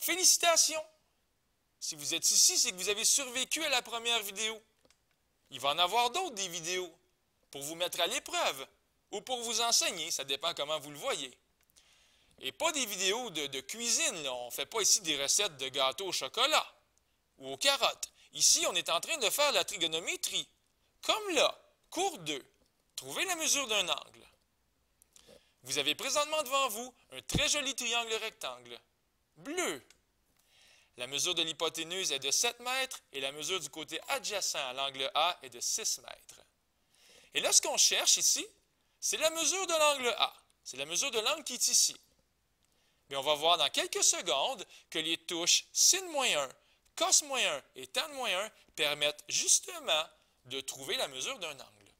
Félicitations! Si vous êtes ici, c'est que vous avez survécu à la première vidéo. Il va en avoir d'autres des vidéos pour vous mettre à l'épreuve ou pour vous enseigner, ça dépend comment vous le voyez. Et pas des vidéos de cuisine, là. On ne fait pas ici des recettes de gâteaux au chocolat ou aux carottes. Ici, on est en train de faire la trigonométrie. Comme là, cours 2, trouvez la mesure d'un angle. Vous avez présentement devant vous un très joli triangle rectangle, bleu. La mesure de l'hypoténuse est de 7 mètres et la mesure du côté adjacent à l'angle A est de 6 mètres. Et là, ce qu'on cherche ici, c'est la mesure de l'angle A. C'est la mesure de l'angle qui est ici. Mais on va voir dans quelques secondes que les touches sin-1, cos-1 et tan-1 permettent justement de trouver la mesure d'un angle.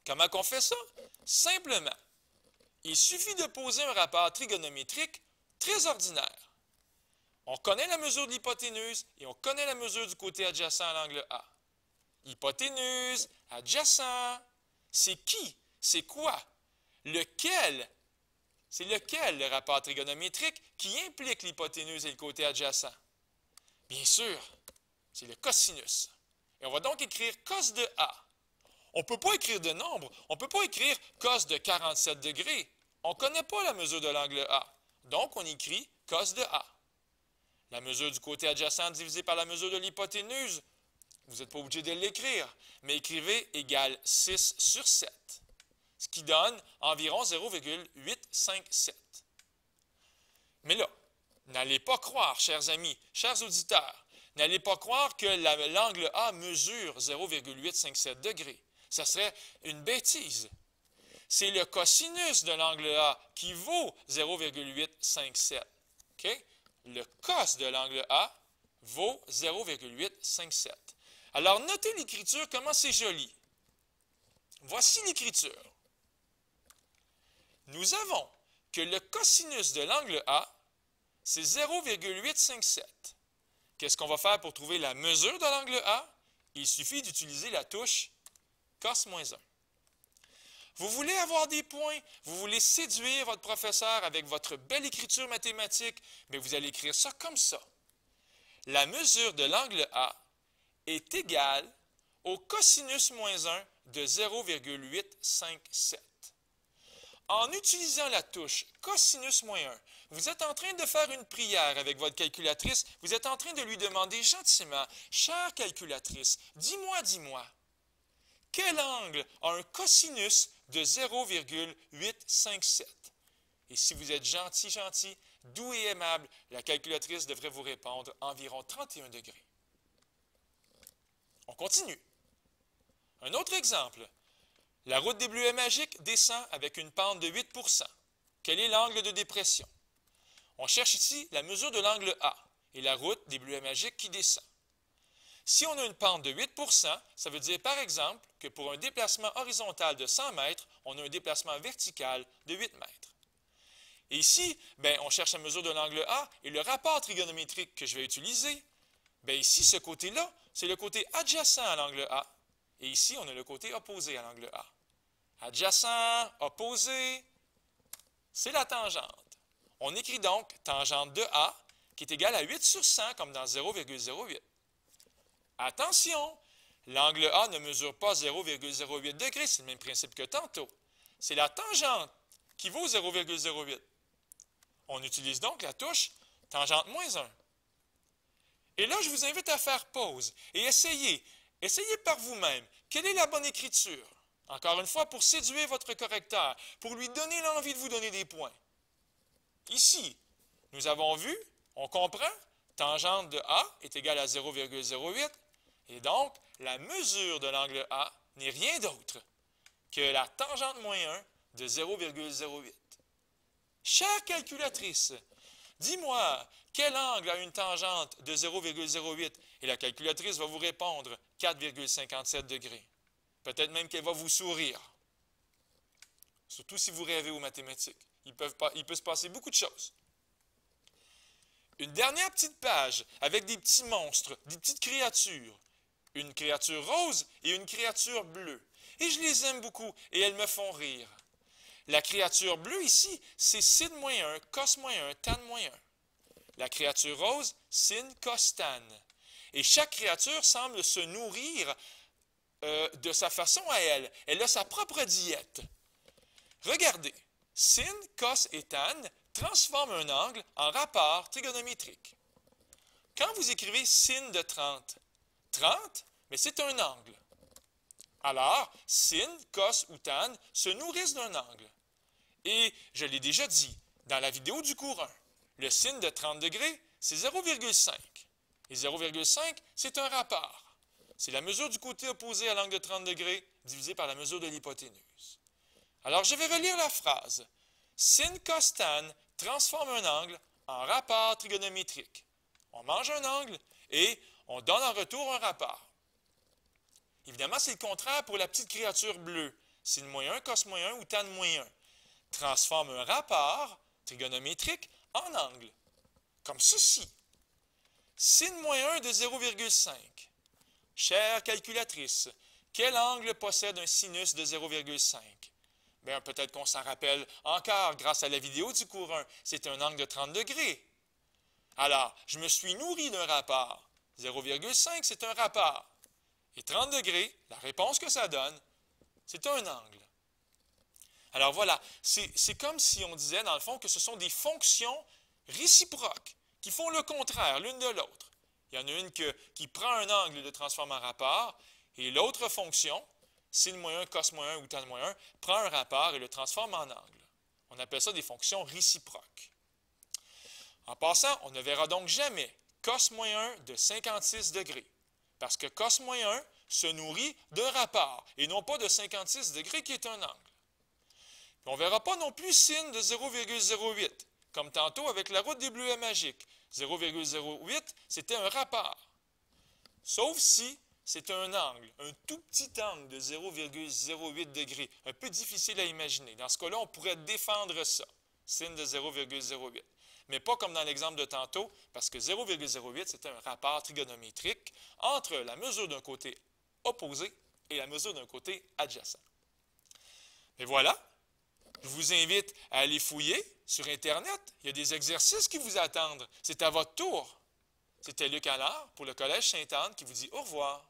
Comment on fait ça? Simplement, il suffit de poser un rapport trigonométrique très ordinaire. On connaît la mesure de l'hypoténuse et on connaît la mesure du côté adjacent à l'angle A. Hypoténuse, adjacent, c'est qui? C'est quoi? Lequel? C'est lequel le rapport trigonométrique qui implique l'hypoténuse et le côté adjacent? Bien sûr, c'est le cosinus. Et on va donc écrire cos de A. On ne peut pas écrire de nombre, on ne peut pas écrire cos de 47 degrés. On ne connaît pas la mesure de l'angle A. Donc, on écrit cos de A. La mesure du côté adjacent divisée par la mesure de l'hypoténuse, vous n'êtes pas obligé de l'écrire, mais écrivez égale 6 sur 7, ce qui donne environ 0,857. Mais là, n'allez pas croire, chers amis, chers auditeurs, n'allez pas croire que l'angle A mesure 0,857 degrés. Ça serait une bêtise. C'est le cosinus de l'angle A qui vaut 0,857. Okay? Le cos de l'angle A vaut 0,857. Alors, notez l'écriture, comment c'est joli. Voici l'écriture. Nous avons que le cosinus de l'angle A, c'est 0,857. Qu'est-ce qu'on va faire pour trouver la mesure de l'angle A? Il suffit d'utiliser la touche cos-1. Vous voulez avoir des points, vous voulez séduire votre professeur avec votre belle écriture mathématique, mais vous allez écrire ça comme ça. La mesure de l'angle A est égale au cosinus moins 1 de 0,857. En utilisant la touche cosinus moins 1, vous êtes en train de faire une prière avec votre calculatrice, vous êtes en train de lui demander gentiment, « Chère calculatrice, dis-moi, quel angle a un cosinus de 0,857? » Et si vous êtes gentil, doux et aimable, la calculatrice devrait vous répondre environ 31 degrés. On continue. Un autre exemple. La route des Bleuets magiques descend avec une pente de 8 %. Quel est l'angle de dépression? On cherche ici la mesure de l'angle A et la route des Bleuets magiques qui descend. Si on a une pente de 8 %, ça veut dire par exemple que pour un déplacement horizontal de 100 mètres, on a un déplacement vertical de 8 mètres. Et ici, on cherche la mesure de l'angle A et le rapport trigonométrique que je vais utiliser, ici, ce côté-là, c'est le côté adjacent à l'angle A. Et ici, on a le côté opposé à l'angle A. Adjacent, opposé, c'est la tangente. On écrit donc tangente de A qui est égale à 8 sur 100 comme dans 0,08. Attention, l'angle A ne mesure pas 0,08 degrés, c'est le même principe que tantôt. C'est la tangente qui vaut 0,08. On utilise donc la touche tangente moins 1. Et là, je vous invite à faire pause et essayez par vous-même. Quelle est la bonne écriture? Encore une fois, pour séduire votre correcteur, pour lui donner l'envie de vous donner des points. Ici, nous avons vu, on comprend, tangente de A est égale à 0,08 et donc la mesure de l'angle A n'est rien d'autre que la tangente moins 1 de 0,08. Chère calculatrice, dis-moi, quel angle a une tangente de 0,08? Et la calculatrice va vous répondre 4,57 degrés. Peut-être même qu'elle va vous sourire. Surtout si vous rêvez aux mathématiques. Il peut se passer beaucoup de choses. Une dernière petite page avec des petits monstres, des petites créatures. Une créature rose et une créature bleue. Et je les aime beaucoup et elles me font rire. La créature bleue ici, c'est sin-1, cos-1, tan-1. La créature rose, sin, cos, tan. Et chaque créature semble se nourrir de sa façon à elle. Elle a sa propre diète. Regardez, sin, cos et tan transforment un angle en rapport trigonométrique. Quand vous écrivez sin de 30, 30, mais c'est un angle. Alors, sin, cos ou tan se nourrissent d'un angle. Et je l'ai déjà dit dans la vidéo du cours 1, le sin de 30 degrés, c'est 0,5. Et 0,5, c'est un rapport. C'est la mesure du côté opposé à l'angle de 30 degrés divisé par la mesure de l'hypoténuse. Alors, je vais relire la phrase. Sin, cos, tan transforme un angle en rapport trigonométrique. On mange un angle et on donne en retour un rapport. Évidemment, c'est le contraire pour la petite créature bleue. Sin moins 1, cos moins 1 ou tan moins 1. Transforme un rapport trigonométrique en angle, comme ceci. Sin moins 1 de 0,5. Chère calculatrice, quel angle possède un sinus de 0,5? Bien, peut-être qu'on s'en rappelle encore grâce à la vidéo du cours 1. C'est un angle de 30 degrés. Alors, je me suis nourri d'un rapport. 0,5, c'est un rapport. Et 30 degrés, la réponse que ça donne, c'est un angle. Alors voilà, c'est comme si on disait dans le fond que ce sont des fonctions réciproques qui font le contraire l'une de l'autre. Il y en a une qui prend un angle et le transforme en rapport, et l'autre fonction, sin moins 1, cos moins 1 ou tan moins 1, prend un rapport et le transforme en angle. On appelle ça des fonctions réciproques. En passant, on ne verra donc jamais cos moins 1 de 56 degrés, parce que cos moins 1 se nourrit d'un rapport, et non pas de 56 degrés qui est un angle. On ne verra pas non plus sin de 0,08, comme tantôt avec la route des bleuets magiques. 0,08, c'était un rapport. Sauf si c'est un angle, un tout petit angle de 0,08 degrés, un peu difficile à imaginer. Dans ce cas-là, on pourrait défendre ça, sin de 0,08. Mais pas comme dans l'exemple de tantôt, parce que 0,08, c'était un rapport trigonométrique entre la mesure d'un côté opposé et la mesure d'un côté adjacent. Et voilà. Je vous invite à aller fouiller sur Internet. Il y a des exercices qui vous attendent. C'est à votre tour. C'était Luc Allard pour le Collège Sainte-Anne qui vous dit au revoir.